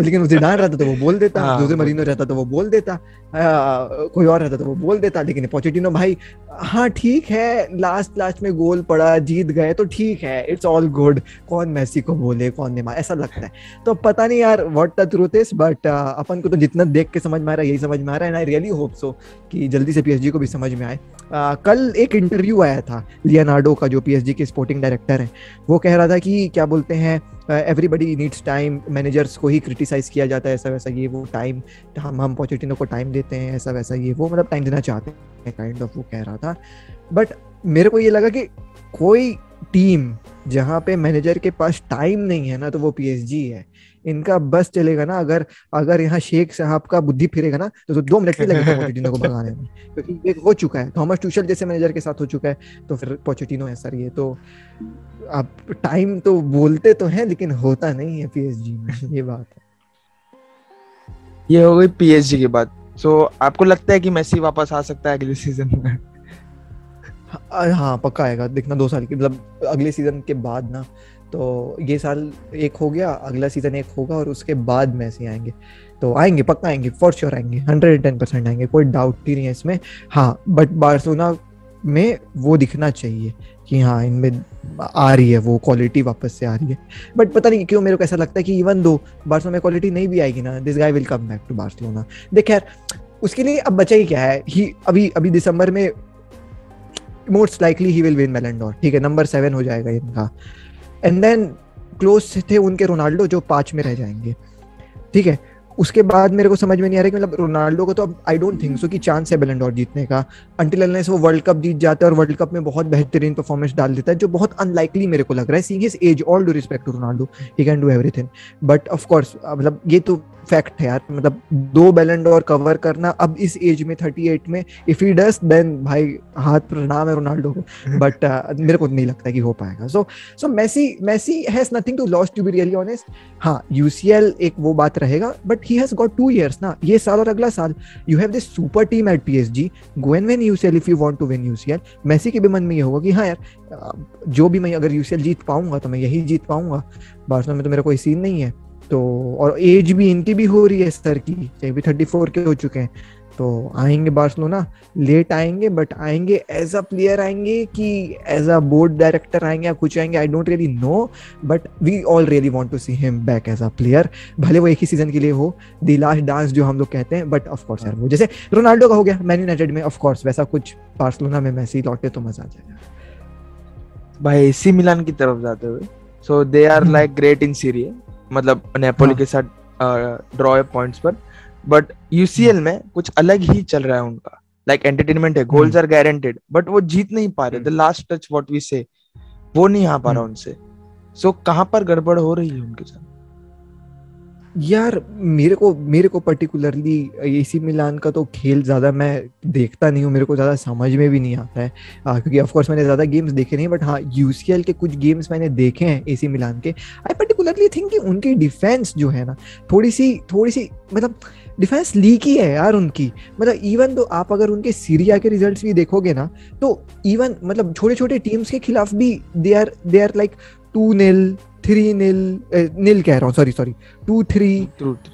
लेकिन ज़िडान रहता तो वो बोल देता, जोसे मरीनो रहता तो वो बोल देता, कोई और रहता तो वो बोल देता. लेकिन पोचेटिनो भाई हाँ ठीक है, लास्ट में गोल पड़ा, जीत गए तो ठीक है, इट्स ऑल गुड. कौन मेसी को बोले, कौन नेमार, ऐसा लगता है. तो पता नहीं यार what the truth is, but अपन को तो जितना देख के समझ में आ रहा है यही समझ में आ रहा है. And I really hope so कि जल्दी से पीएसजी को भी समझ में आए कल एक इंटरव्यू आया था लियोनार्डो का, जो पीएसजी के स्पोर्टिंग डायरेक्टर हैं, वो कह रहा था कि क्या बोलते हैं, एवरीबडी नीड्स टाइम, मैनेजर्स को ही क्रिटिसाइज किया जाता है, ऐसा वैसा ये वो, टाइम हम पोचेटिनो को टाइम देते हैं, ऐसा वैसा ये वो, मतलब टाइम देना चाहते हैं काइंड ऑफ, वो कह रहा था। बट मेरे को ये लगा कि कोई टीम जहाँ पे मैनेजर के पास टाइम नहीं है ना, तो वो पीएसजी है। इनका बस चलेगा ना, अगर यहाँ शेख साहब का बुद्धि फिरेगा ना, तो 2 मिनट नहीं लगेगा पोचेटिनो को भगाने में, क्योंकि एक हो चुका है, थॉमस टूशल जैसे मैनेजर के साथ हो चुका है, तो फिर पोचेटिनो है सर। ये तो आप टाइम तो बोलते तो हैं लेकिन होता नहीं है पीएसजी में, ये बात है। ये हो गई पीएसजी की बात। सो आपको लगता है कि मेसी वापस आ सकता है अगले सीजन में? हाँ पक्का आएगा, देखना 2 साल की, मतलब अगले सीजन के बाद ना, तो ये साल एक हो गया, अगला सीजन एक होगा, और उसके बाद मेसी आएंगे, तो आएंगे, पक्का आएंगे, फॉर श्योर आएंगे, 110% आएंगे, कोई डाउट ही नहीं है इसमें। हाँ बट बार्सिलोना में वो दिखना चाहिए कि हाँ इनमें आ रही है वो क्वालिटी, वापस से आ रही है। बट पता नहीं क्यों मेरे को ऐसा लगता है कि इवन दो बार्सिलोना में क्वालिटी नहीं भी आएगी ना, this guy will come back to Barcelona. देख यार, उसके लिए अब बचा ही क्या है, ही अभी दिसंबर में most likely he will win बैलन डोर, ठीक है, नंबर 7 हो जाएगा इनका, एंड देन क्लोज थे उनके रोनाल्डो जो 5 में रह जाएंगे, ठीक है। उसके बाद मेरे को समझ में नहीं आ रहा कि मतलब रोनाल्डो को तो अब आई डोंट थिंक सो कि चांस है बैलन डोर जीतने का, अंटिल अनलेस वो वर्ल्ड कप जीत जाता है और वर्ल्ड कप में बहुत बेहतरीन परफॉर्मेंस डाल देता है, जो बहुत अनलाइकली मेरे को लग रहा है, seeing his age, all due respect to Ronaldo, he can do everything, but of course मतलब ये तो फैक्ट है यार, मतलब 2 बैलन डोर कवर करना अब इस एज में 38 में, इफ ही डज देन भाई हाथ प्रणाम है रोनाल्डो को, बट मेरे को नहीं लगता कि हो पाएगा। So Messi has nothing to lose, to be really honest. हाँ यूसीएल एक वो बात रहेगा, but he has got 2 years ना, ये साल और अगला साल, you have this super team at PSG, go and win UCL if you want to win UCL. Messi के भी मन में ये होगा कि हाँ यार, जो भी मैं अगर यूसीएल जीत पाऊंगा तो मैं यही जीत पाऊंगा, बार्सिलोना में तो मेरा कोई सीन नहीं है, तो और एज भी इनकी भी हो रही है सर की, चाहे भी 34 के हो चुके हैं, तो आएंगे बार्सिलोना, लेट आएंगे बट आएंगे, एज अ प्लेयर आएंगे कि एज अ बोर्ड डायरेक्टर आएंगे या कुछ आएंगे, I don't really know, but we all really want to see him back as a player, भले वो एक ही सीजन के लिए हो, द लास्ट डांस जो हम लोग कहते हैं, बट ऑफ कोर्स यार वो जैसे रोनाल्डो का हो गया मैन यूनाइटेड में, ऑफ कोर्स वैसा कुछ बार्सिलोना में मेसी लौटे तो मजा आ जाएगा। भाई एसी मिलान की तरफ जाते हुए, so they are like great in Serie, मतलब नेपोली के साथ ड्रॉ पॉइंट्स पर, बट यूसीएल में कुछ अलग ही चल रहा है उनका, लाइक एंटरटेनमेंट है, गोल्स आर गारंटेड, बट वो जीत नहीं पा रहे, the last touch what we say, वो नहीं आ पा रहा उनसे। सो कहां पर गड़बड़ हो रही है उनके साथ? यार मेरे को पर्टिकुलरली एसी मिलान का तो खेल ज्यादा मैं देखता नहीं हूँ, मेरे को ज्यादा समझ में भी नहीं आता है, क्योंकि ऑफ कोर्स मैंने ज्यादा गेम्स देखे नहीं, बट हाँ यूसीएल के कुछ गेम्स मैंने देखे हैं एसी मिलान के। आई पर्टिकुलरली थिंक कि उनकी डिफेंस जो है ना, थोड़ी सी मतलब डिफेंस लीकी है यार उनकी, मतलब इवन तो आप अगर उनके सीरिया के रिजल्ट्स भी देखोगे ना, तो इवन मतलब छोटे छोटे टीम्स के खिलाफ भी दे आर लाइक 2-0 3-0 नील कह रहा हूँ, सॉरी 2-3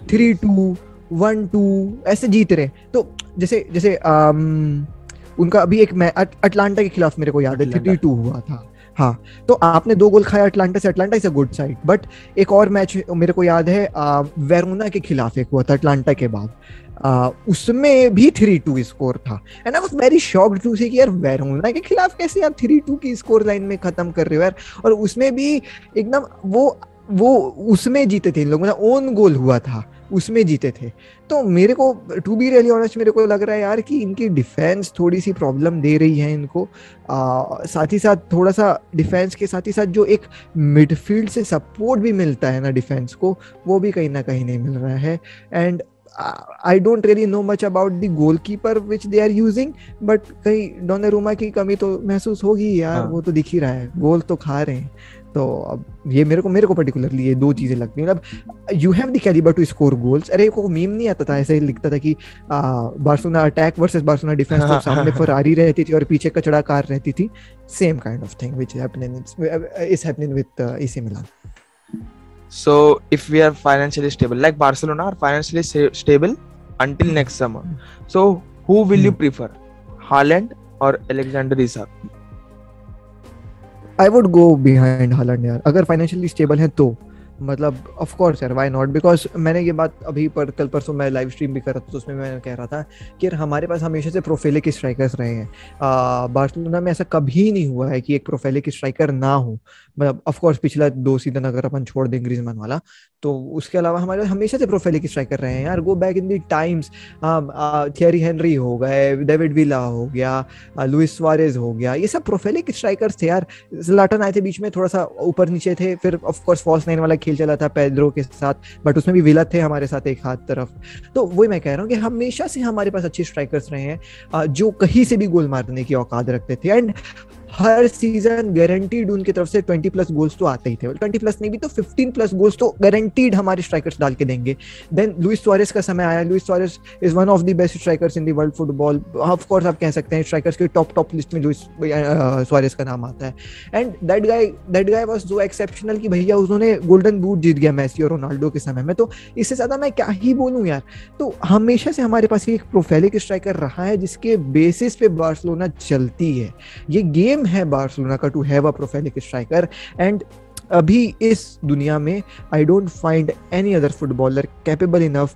3-2 1-2 ऐसे जीत रहे। तो जैसे उनका अभी एक मैच अटलांटा के खिलाफ मेरे को याद है 3-2 हुआ था, हाँ, तो आपने 2 गोल खाया अटलांटा से, Atlanta is a good side, but एक और मैच मेरे को याद है वेरोना के खिलाफ एक हुआ था अटलांटा के बाद, उसमें भी 3-2 स्कोर था, and I was very shocked to see कि यार वेरोना के खिलाफ कैसे आप 3-2 की स्कोर लाइन में खत्म कर रहे हो यार, और उसमें भी एकदम वो उसमें जीते थे इन लोग, मतलब ओन गोल हुआ था उसमें जीते थे। तो मेरे को टू बी रियली ऑनेस्ट मेरे को लग रहा है यार कि इनकी डिफेंस थोड़ी सी प्रॉब्लम दे रही है इनको, साथ ही साथ थोड़ा सा डिफेंस के साथ ही साथ जो एक मिडफील्ड से सपोर्ट भी मिलता है ना डिफेंस को, वो भी कहीं ना कहीं नहीं मिल रहा है। And I don't really know much about the goalkeeper which they are using, but कहीं डोनारूमा की कमी तो महसूस होगी यार, वो तो दिख ही रहा है, गोल तो खा रहे हैं। तो अब ये मेरे को पर्टिकुलरली ये 2 चीजें लगती हैं, मतलब you have the calibre to score goals. अरे को मीम नहीं आता था, ऐसे ही लिखता था कि Barcelona attack versus Barcelona defence, तो सामने फरारी रहती थी और पीछे कचड़ा कार रहती थी, same kind of thing which is happening with AC Milan. So if we are financially stable, like Barcelona are financially stable until next summer, so who will you prefer, Haaland or Alexander Isak? I would go behind Haaland यार, अगर financially stable है तो मतलब of course यार, why not, because मैंने ये बात अभी पर कल परसों मैं लाइव स्ट्रीम भी कर रहा था, तो उसमें मैं कह रहा था कि यार हमारे पास हमेशा से प्रोफेलिक स्ट्राइकर्स रहे हैं। बार्सिलोना में ऐसा कभी नहीं हुआ है कि एक प्रोफेलिक स्ट्राइकर ना हो। मतलब ऑफ कोर्स पिछला 2 सीजन अगर अपन छोड़ दें ग्रीजमान वाला, तो उसके अलावा हमारे पास हमेशा से प्रोफेलिक स्ट्राइकर रहे हैं यार। Go back in the times, theory Henry हो गए, डेविड विला हो गया, लुइस सुआरेज हो गया, ये सब प्रोफेलिक स्ट्राइकर्स थे यार। ज़्लाटन आए थे बीच में, थोड़ा सा ऊपर नीचे थे, फिर ऑफ कोर्स फॉल्स नाइन वाला खेल चला था पेड्रो के साथ, बट उसमें भी विला थे हमारे साथ एक हाथ तरफ। तो वही मैं कह रहा हूँ कि हमेशा से हमारे पास अच्छे स्ट्राइकर्स रहे हैं, जो कहीं से भी गोल मारने की औकात रखते थे। एंड हर सीजन गारंटीड उनकी तरफ से 20+ गोल्स तो आते ही थे, 20+ नहीं भी तो 15+ गोल्स तो गारंटीड हमारे स्ट्राइकर्स डाल के देंगे। देन लुइस सुआरेज का समय आया, Luis Suarez is one of the best strikers in the world football. Of course आप कह सकते हैं स्ट्राइकर्स के टॉप लिस्ट में लुइस सुआरेज का नाम आता है। And that guy was so exceptional कि भैया उन्होंने गोल्डन बूट जीत गया मैसी और रोनाल्डो के समय में, तो इससे ज्यादा मैं क्या ही बोलूं यार। तो हमेशा से हमारे पास एक प्रोफाइलिक स्ट्राइकर रहा है जिसके बेसिस पे बार्सिलोना चलती है। ये गेम है बार्सिलोना का to have a prolific striker. And अभी इस दुनिया में I don't find any other footballer capable enough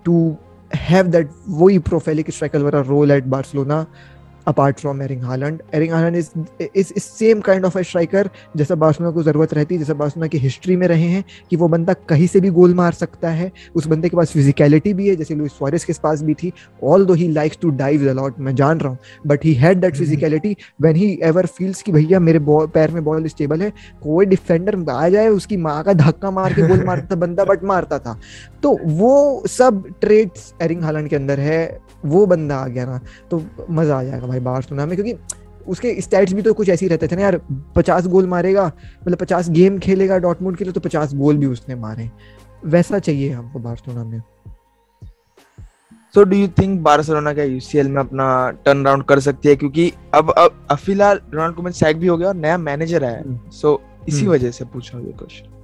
to have that वही प्रोफाइलिक स्ट्राइकर वाला role at Barcelona apart from Erling Haaland. Erling Haaland is same kind of a striker जैसा Barcelona को जरूरत रहती है, जैसा बार्सिलोना की हिस्ट्री में रहे हैं कि वो बंदा कहीं से भी गोल मार सकता है। उस बंदे के पास फिजिकलिटी भी है जैसे लुइस सुआरेज के पास भी थी, although he likes to dive a lot, मैं जान रहा हूँ, but he had that physicality when he ever feels कि भैया मेरे पैर में बॉल स्टेबल है, कोई डिफेंडर आ जाए उसकी माँ का धक्का मार के गोल मारता बंदा, बट मारता था। तो वो सब ट्रेड्स एरिंग हालैंड के अंदर है, वो बंदा आ गया ना तो मजा आ जाएगा भाई बार्सिलोना में, क्योंकि उसके स्टैट्स भी तो कुछ ऐसे ही रहते थे ना यार। 50 गोल मारेगा, मतलब 50 गेम खेलेगा डॉर्टमुंड के लिए तो 50 गोल भी उसने मारे, वैसा चाहिए हमको बार्सिलोना में। So do you think Barcelona का यूसीएल में अपना टर्न अराउंड कर सकती है, क्योंकि अब फिलहाल रोनाल्ड कोमन सैक भी हो गया और नया मैनेजर आया, सो इसी वजह से पूछ रहा हूँ ये क्वेश्चन।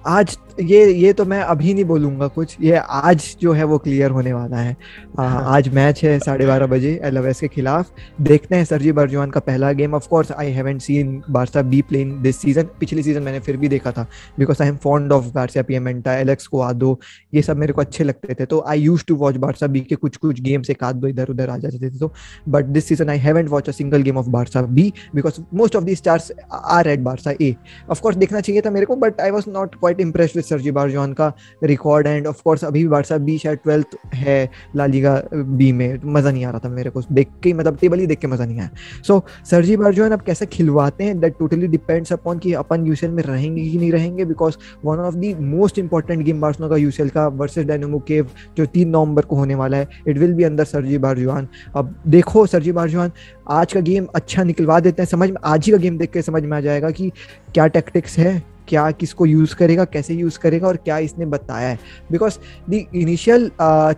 आज ये तो मैं अभी नहीं बोलूंगा कुछ, ये आज जो है वो क्लियर होने वाला है। आज मैच है 12:30 बजे एलावेस के खिलाफ, देखते हैं सर्जी बार्जुआन का पहला game. Of course I haven't seen Barca B playing this season, पिछले सीजन मैंने फिर भी देखा था because I am fond of Garcia Pimenta, Alex Quadro, ये सब मेरे को अच्छे लगते थे, तो I used to watch Barça B के कुछ गेम्स, एक आध दो इधर उधर आ जाते थे, तो but this season I haven't watch a single game of Barça B because most of the stars are at Barça A. Of course देखना चाहिए था मेरे को, but I was not quite impressed with Sergi Barjuan का record. End of course अभी भी Barca B शायद 12th है ला लीगा बी में, तो मजा नहीं आ रहा था मेरे को देख के, मतलब टेबल ही देख के मजा नहीं आया। सो सर्जी बार्जुआन अब कैसे खिलवाते हैं दैट टोटली डिपेंड्स अपॉन कि अपन यूसीएल में रहेंगे कि नहीं रहेंगे, because one of the most important game Barcelona का यूसीएल का वर्सेस डायनामो कीव जो 3 नवंबर को होने वाला है, इट विल बी अंडर सर्जी बार्जुआन। अब देखो सर्जी बार्जुआन आज का गेम अच्छा निकलवा देते हैं, समझ में आज ही का गेम देख के समझ में आ जाएगा कि क्या टैक्टिक्स है, क्या किसको यूज करेगा, कैसे यूज करेगा और क्या इसने बताया है। Because the initial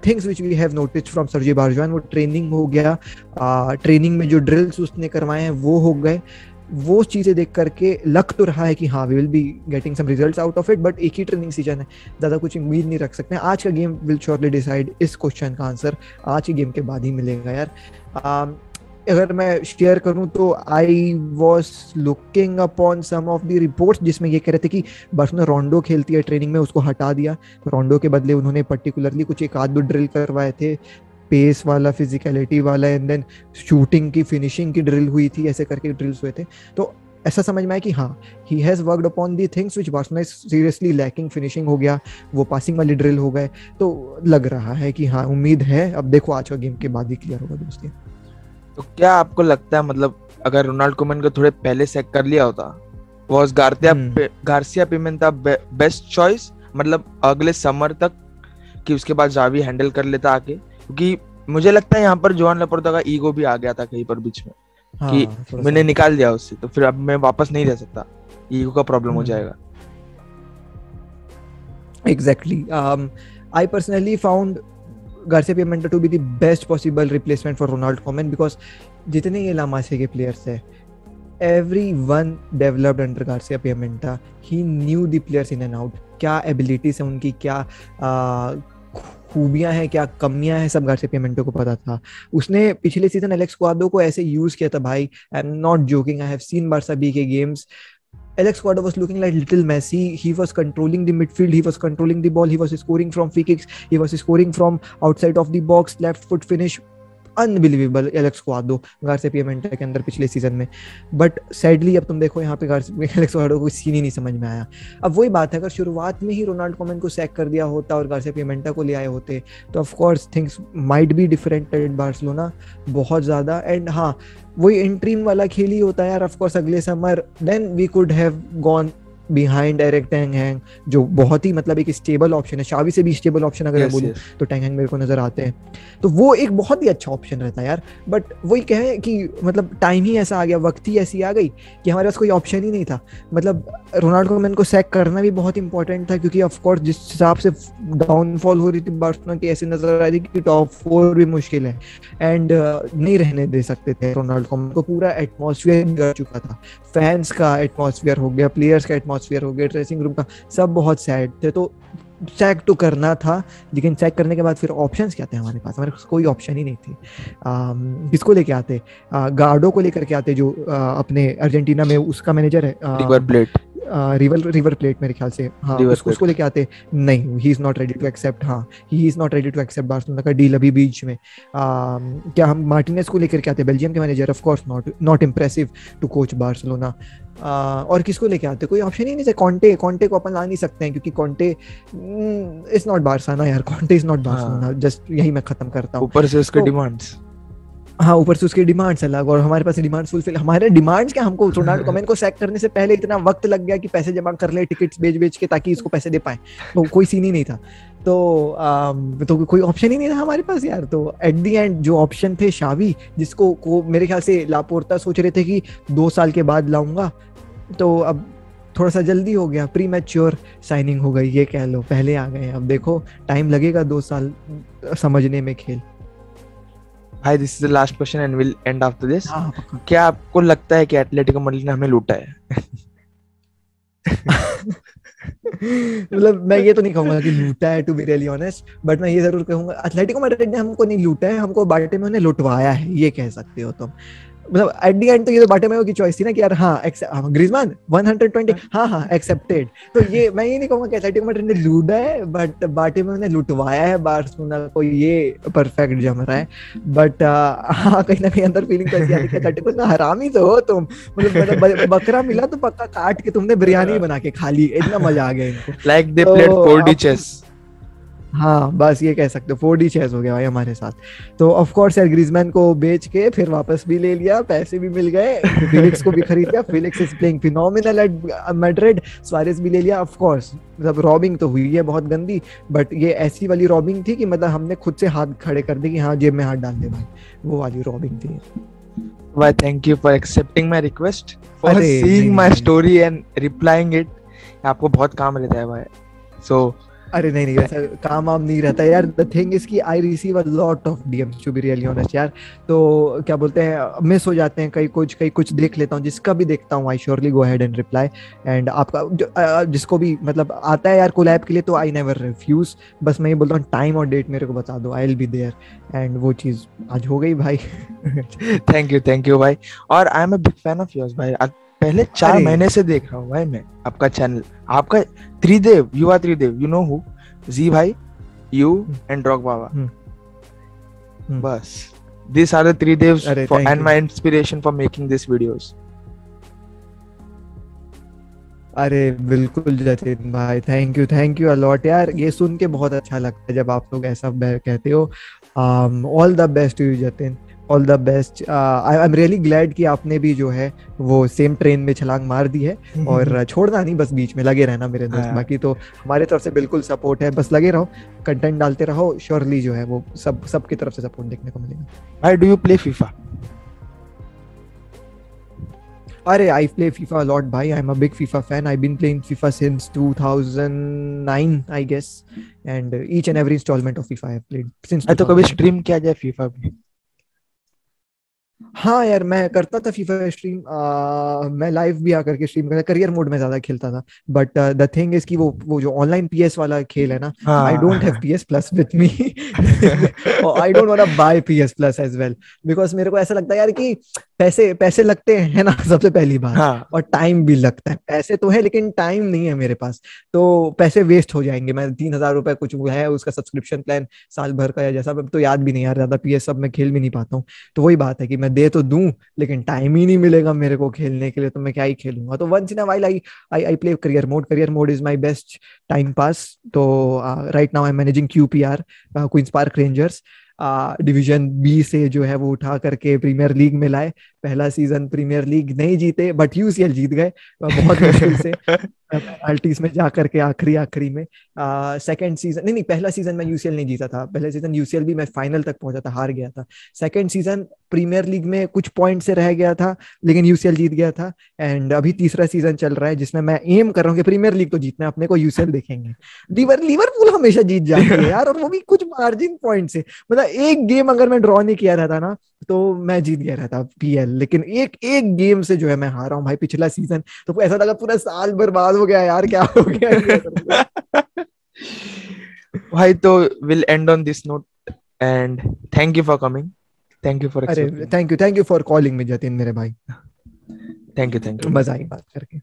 things which we have noticed from Sergi Barjuan, वो ट्रेनिंग हो गया, ट्रेनिंग में जो ड्रिल्स उसने करवाए हैं वो हो गए, वो चीजें देख करके लग तो रहा है कि हाँ we will be getting some results out of it, but एक ही ट्रेनिंग सीजन है, ज्यादा कुछ उम्मीद नहीं रख सकते हैं। आज का गेम विल श्योरली डिसाइड इस क्वेश्चन का आंसर आज के गेम के बाद ही मिलेगा यार। अगर मैं शेयर करूं तो I was looking upon some of the reports जिसमें ये कह रहे थे कि बार्सिलोना रोंडो खेलती है ट्रेनिंग में, उसको हटा दिया, रोंडो के बदले उन्होंने पर्टिकुलरली कुछ एक आध दो ड्रिल करवाए थे, पेस वाला, फिजिकलिटी वाला, एंड देन शूटिंग की, फिनिशिंग की ड्रिल हुई थी, ऐसे करके ड्रिल्स हुए थे। तो ऐसा समझ में आया कि हाँ he has worked upon the things which Barcelona is seriously lacking. Finishing हो गया, वो पासिंग वाली ड्रिल हो गए, तो लग रहा है कि हाँ उम्मीद है। अब देखो आज का गेम के बाद ही क्लियर होगा दोस्ती। तो क्या आपको लगता है, मतलब अगर रोनाल्ड कोमन को थोड़े पहले सेक कर लिया होता, was Garcia pimenta best choice, मतलब अगले समर तक, कि उसके बाद जावी हैंडल कर लेता आके? क्योंकि मुझे लगता है यहाँ पर जोआन लापोर्ता का ईगो भी आ गया था कहीं पर बीच में, कि मैंने निकाल दिया उससे तो फिर अब मैं वापस नहीं रह सकता, ईगो का प्रॉब्लम हो जाएगा। Exactly, I personally found Garcia Pimenta to be the best possible replacement for Ronald Koeman because जितने ये ला मासिया के प्लेयर्स है, everyone developed under Garcia Pimenta. He knew the players in and out. क्या abilities है उनकी, क्या खूबियां हैं, क्या कमियां हैं, सब गार्सिया पिमेंटा को पता था। उसने पिछले सीजन एलेक्स क्वाद्रो को ऐसे यूज किया था भाई, I am not joking, I have seen Barca B के games. Alex Quadro was looking like little Messi. He was controlling the midfield. He was controlling the ball. He was scoring from free kicks. He was scoring from outside of the box. Left foot finish. Unbelievable Alex Quadro Garcia Pimenta के अंदर पिछले season में. But sadly अब तुम देखो यहाँ पे Alex क्वाडो को सीन ही नहीं समझ में आया. अब वही बात है, अगर शुरुआत में ही रोनाल्ड कोमन को सैक कर दिया होता और गार्सिया पियमेंटा को ले आए होते तो of course things might be different at Barcelona बहुत ज्यादा. एंड हाँ, वही इंट्रीम वाला खेल ही होता है यार. ऑफ कोर्स अगले summer then we could have gone behind Erik ten Hag, जो बहुत ही मतलब एक स्टेबल ऑप्शन है. शावी से भी स्टेबल ऑप्शन अगर बोलूं तो टेन हैग मेरे को नजर आते हैं, तो वो एक बहुत ही अच्छा ऑप्शन रहता है यार. बट वही कहे कि मतलब टाइम ही ऐसा आ गया, वक्त ही ऐसी आ गई कि हमारे पास कोई ऑप्शन ही नहीं था. मतलब रोनाल्ड कोमन को सैक करना भी बहुत इंपॉर्टेंट था, क्योंकि ऑफ कोर्स जिस हिसाब से डाउनफॉल हो रही थी बार्सिलोना की, ऐसे नजर आ रही थी कि टॉप 4 भी मुश्किल है. एंड नहीं रहने दे सकते थे रोनाल्ड कोमन को. पूरा एटमॉस्फेयर बिगड़ चुका था, फैंस का एटमॉस्फेयर हो गया, प्लेयर्स का एटमॉस्फेयर हो गया, ड्रेसिंग रूम का, सब बहुत सैड थे. तो सैक तो करना था, लेकिन सैक करने के बाद फिर ऑप्शंस क्या थे हमारे पास? हमारे पास कोई ऑप्शन ही नहीं थी. किसको लेके आते? गार्डो को लेकर के आते, जो अपने अर्जेंटीना में उसका मैनेजर है, रिवर प्लेट मेरे ख्याल से. हाँ, उसको लेके आते. नहीं, he is not ready to accept. हाँ, he is not ready to accept Barcelona का डील अभी बीच में. क्या हम मार्टिनेज को लेकर के आते? बेल्जियम के manager, of course not impressive to coach Barcelona. और किसको लेके आते? कोई ऑप्शन ही नहीं था. कॉन्टे को अपन ला नहीं सकते हैं, क्योंकि कॉन्टे इज नॉट बार्सिलोना यार. Conte is not Barcelona. Just यही मैं खत्म करता हूँ. ऊपर से उसके डिमांड्स, हाँ, ऊपर से उसके डिमांड्स अलग, और हमारे पास डिमांड्स फुलफिल. हमारे डिमांड्स क्या, हमको रोनाल्ड कोमन को सैक करने से पहले इतना वक्त लग गया कि पैसे जमा कर ले, टिकट्स बेच के, ताकि इसको पैसे दे पाए. तो कोई सीन ही नहीं था. तो कोई ऑप्शन ही नहीं था हमारे पास यार. तो एट द एंड जो ऑप्शन थे शावी, जिसको मेरे ख्याल से लापोर्ता सोच रहे थे कि 2 साल के बाद लाऊंगा, तो अब थोड़ा सा जल्दी हो गया. प्री मैच्योर साइनिंग हो गई, ये कह लो. पहले आ गए. अब देखो टाइम लगेगा 2 साल समझने में खेल. भाई, this is the last question and will and after this. क्या आपको लगता है कि एटलेटिको मैड्रिड ने हमें लूटा है? मतलब मैं ये तो नहीं कहूंगा कि लूटा है, to be really honest, but मैं ये जरूर कहूंगा एटलेटिको मैड्रिड ने हमको नहीं लूटा है, हमको बार्टोमेओ ने लुटवाया है, ये कह सकते हो तुम. मतलब एट द एंड तो ये तो बार्टोमेओ की चॉइस थी ना कि यार हाँ ग्रीजमान 120, हाँ एक्सेप्टेड. तो ये मैं ये नहीं कहूंगा कि एटलेटिको मैड्रिड ने लूटा है, बट बार्टोमेओ ने लुटवाया है बार्सिलोना को, ये परफेक्ट जम रहा है. बट हाँ, कहीं ना कहीं अंदर फीलिंग तो ऐसी आती है कि एटलेटिको ना हरामी तो हो तुम. मतलब बकरा मिला तो पक्का काट के तुमने बिरयानी बना के खा ली, इतना मजा आ गया इनको. Like they played 4D chess. हाँ, बस ये कह सकते हो 4D चेस हो गया भाई हमारे साथ. तो ऑफ कोर्स यार, ग्रीजमैन को बेच के फिर वापस भी ले लिया, पैसे भी मिल गए. फिलिक्स को भी खरीद लिया. Felix is playing phenomenal at Madrid. Suarez भी ले लिया. ऑफ कोर्स मतलब रॉबिंग तो हुई है बहुत गंदी, बट ये ऐसी वाली रॉबिंग थी कि मतलब हमने खुद से हाथ खड़े कर दिए कि हाँ जेब में हाथ डाल दे भाई, वो वाली रॉबिंग थी. Why, thank you for accepting my request, for seeing my story and replying it. आपको बहुत काम रहता है भाई. So अरे नहीं ऐसा काम वाम नहीं रहता यार. द थिंग इज कि I receive a lot of DMs to be really honest यार. तो क्या बोलते हैं, मिस हो जाते हैं कई कुछ देख लेता हूँ. जिसका भी देखता हूँ I surely go ahead and reply. And आपका जिसको भी मतलब आता है यार कोलैब के लिए, तो आई नेवर रिफ्यूज. बस मैं ये बोलता हूँ टाइम और डेट मेरे को बता दो, I will be there. And वो चीज आज हो गई भाई. थैंक यू भाई. और I am a big fan of yours भाई. पहले 4 महीने से देख रहा हूँ भाई मैं आपका चैनल. आपका Tridev, you are Tridev, you know who? जी भाई, यू एंड रॉक बाबा. बस these are the three devs and my inspiration for making these videos. अरे बिल्कुल जतिन भाई, थैंक यू अलॉट यार. ये सुन के बहुत अच्छा लगता है जब आप लोग ऐसा कहते हो. All the best to you Jatin, all the best. I am really glad कि आपने भी जो है वो सेम ट्रेन में छलांग मार दी है. और छोड़ना नहीं, बस बीच में लगे रहना मेरे दोस्त. बाकी तो हमारे तरफ से बिल्कुल सपोर्ट है, बस लगे रहो, कंटेंट डालते रहो. श्योरली जो है वो सब की तरफ से सपोर्ट देखने को मिलेगा. भाई, डू यू प्ले फीफा? अरे I play FIFA a lot bhai. I'm a big FIFA fan. I've been playing FIFA since 2009 I guess, and each and every installment of FIFA I've played since. तो कभी stream किया जाए FIFA पे? हाँ यार, मैं करता था फीफा स्ट्रीम. मैं लाइव भी आकर के स्ट्रीम करता, करियर मोड में ज्यादा खेलता था. बट द थिंग इज कि वो जो ऑनलाइन PS वाला खेल है ना, I don't have PS Plus with me. I don't want to buy PS Plus as well, because मेरे को ऐसा लगता है यार कि पैसे पैसे लगते हैं, है ना, सबसे पहली बात। हाँ और टाइम भी लगता है, पैसे तो है लेकिन टाइम नहीं है मेरे पास, तो पैसे वेस्ट हो जाएंगे। मैं 3,000 रुपए कुछ वो है उसका सब्सक्रिप्शन प्लान साल भर का या जैसा, अब तो याद भी नहीं यार, ज्यादा PS सब मैं खेल भी नहीं पाता हूँ। तो वही बात है कि मैं दे तो दूं लेकिन टाइम ही नहीं मिलेगा मेरे को खेलने के लिए, तो मैं क्या ही खेलूंगा। तो once in a while I I I play career mode is my best time pass. तो right now I am managing QPR, Queens Park Rangers. Division B से जो है वो उठा करके प्रीमियर लीग में लाए। पहला सीजन प्रीमियर लीग नहीं जीते बट UCL जीत गए, बहुत मुश्किल से, पेनाल्टीज में जा करके आखिरी आखिरी में। सेकंड सीजन, नहीं नहीं, पहला सीजन में UCL नहीं जीता था, पहले सीजन UCL भी मैं फाइनल तक पहुंचा था, हार गया था। सेकंड सीजन प्रीमियर लीग में कुछ पॉइंट से रह गया था लेकिन UCL जीत गया था। एंड अभी तीसरा सीजन चल रहा है जिसमें मैं एम कर रहा हूँ कि प्रीमियर लीग तो जीतना है अपने को, UCL देखेंगे। लिवरपूल हमेशा जीत जाती है यार, और वो भी कुछ मार्जिन पॉइंट से। मतलब एक गेम अगर मैं ड्रॉ नहीं किया रहता ना तो मैं जीत गया रहता PL, लेकिन एक एक गेम से जो है मैं हारा हूँ भाई पिछला सीजन। तो ऐसा लगा पूरा साल बर्बाद हो गया यार, क्या हो गया ये भाई तो will end on this note and thank you for coming, thank you for अरे accepting. Thank you for calling में जतिन मेरे भाई, थैंक यू मजा आई बात करके।